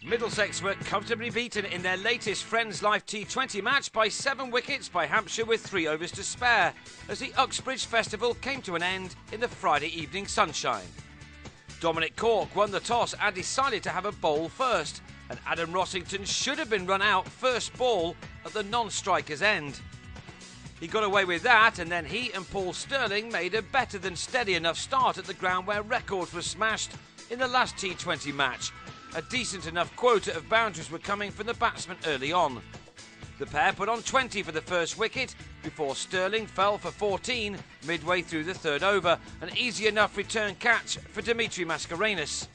Middlesex were comfortably beaten in their latest Friends Life T20 match by 7 wickets by Hampshire with 3 overs to spare, as the Uxbridge festival came to an end in the Friday evening sunshine. Dominic Cork won the toss and decided to have a bowl first, and Adam Rossington should have been run out first ball at the non-striker's end. He got away with that, and then he and Paul Sterling made a better than steady enough start at the ground where records were smashed in the last T20 match. A decent enough quota of boundaries were coming from the batsman early on. The pair put on 20 for the first wicket before Sterling fell for 14 midway through the third over, an easy enough return catch for Dimitri Mascarenhas.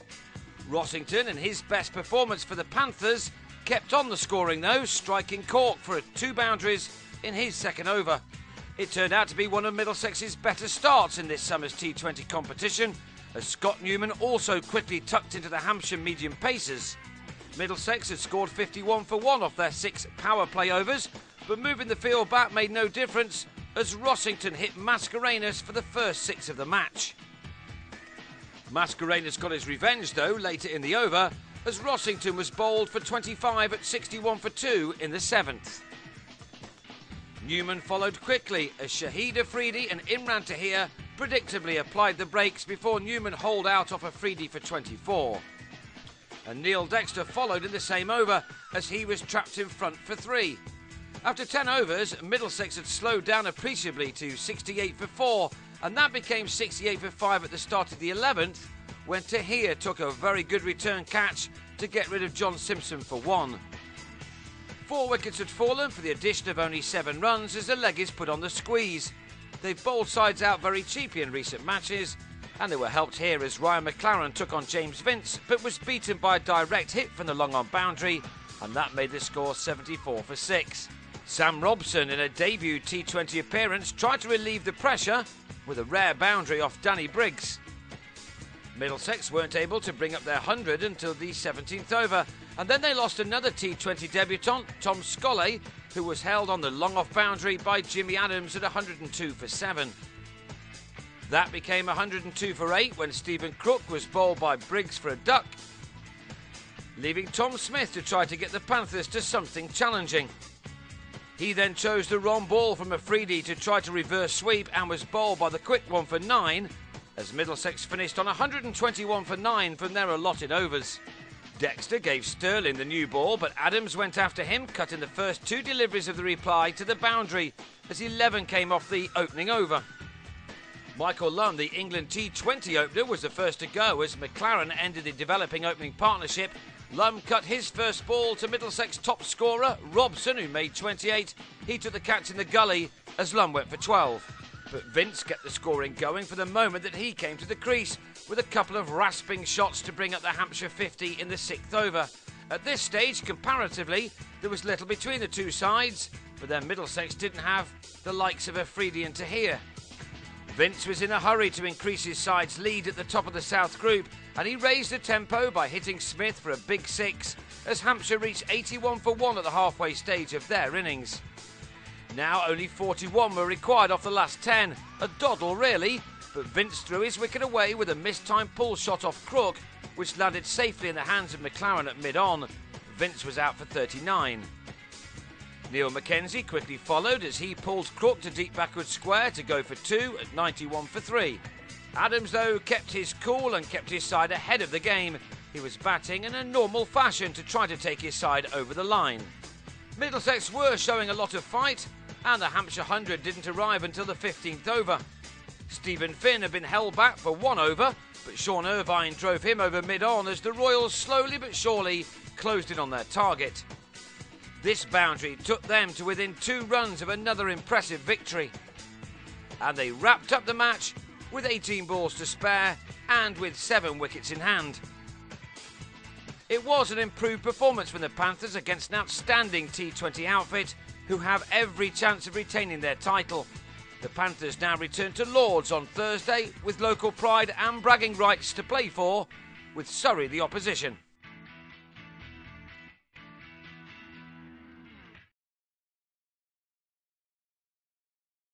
Rossington, in his best performance for the Panthers, kept on the scoring though, striking Cork for 2 boundaries in his second over. It turned out to be one of Middlesex's better starts in this summer's T20 competition, as Scott Newman also quickly tucked into the Hampshire medium pacers. Middlesex had scored 51 for 1 off their 6 power play overs, but moving the field back made no difference as Rossington hit Mascarenhas for the first 6 of the match. Mascarenhas got his revenge though later in the over, as Rossington was bowled for 25 at 61 for 2 in the 7th. Newman followed quickly as Shahid Afridi and Imran Tahir predictably applied the brakes before Newman holed out off Afridi for 24. And Neil Dexter followed in the same over as he was trapped in front for 3. After 10 overs, Middlesex had slowed down appreciably to 68 for 4, and that became 68 for 5 at the start of the 11th, when Tahir took a very good return catch to get rid of John Simpson for 1. 4 wickets had fallen for the addition of only 7 runs as the leggies put on the squeeze. They've bowled sides out very cheaply in recent matches, and they were helped here as Ryan McLaren took on James Vince but was beaten by a direct hit from the long-on boundary, and that made the score 74 for 6. Sam Robson, in a debut T20 appearance, tried to relieve the pressure with a rare boundary off Danny Briggs. Middlesex weren't able to bring up their 100 until the 17th over, and then they lost another T20 debutant, Tom Scollay, who was held on the long-off boundary by Jimmy Adams at 102 for 7. That became 102 for 8 when Stephen Crook was bowled by Briggs for a duck, leaving Tom Smith to try to get the Panthers to something challenging. He then chose the wrong ball from Afridi to try to reverse sweep and was bowled by the quick one for 9, as Middlesex finished on 121 for 9 from their allotted overs. Dexter gave Sterling the new ball, but Adams went after him, cutting the first 2 deliveries of the reply to the boundary as 11 came off the opening over. Michael Lunn, the England T20 opener, was the first to go as McLaren ended the developing opening partnership. Lunn cut his first ball to Middlesex top scorer Robson, who made 28. He took the catch in the gully as Lunn went for 12. But Vince kept the scoring going for the moment that he came to the crease, with a couple of rasping shots to bring up the Hampshire 50 in the 6th over. At this stage, comparatively, there was little between the two sides, but then Middlesex didn't have the likes of Afridi and Tahir. Vince was in a hurry to increase his side's lead at the top of the South Group, and he raised the tempo by hitting Smith for a big 6, as Hampshire reached 81 for 1 at the halfway stage of their innings. Now only 41 were required off the last 10, a doddle really, but Vince threw his wicket away with a mistimed pull shot off Crook, which landed safely in the hands of McLaren at mid-on. Vince was out for 39. Neil Mackenzie quickly followed as he pulled Crook to deep backward square to go for 2 at 91 for 3. Adams, though, kept his cool and kept his side ahead of the game. He was batting in a normal fashion to try to take his side over the line. Middlesex were showing a lot of fight, and the Hampshire 100 didn't arrive until the 15th over. Stephen Finn had been held back for 1 over, but Sean Irvine drove him over mid-on as the Royals slowly but surely closed in on their target. This boundary took them to within 2 runs of another impressive victory. And they wrapped up the match with 18 balls to spare and with 7 wickets in hand. It was an improved performance from the Panthers against an outstanding T20 outfit who have every chance of retaining their title. The Panthers now return to Lords on Thursday with local pride and bragging rights to play for, with Surrey the opposition.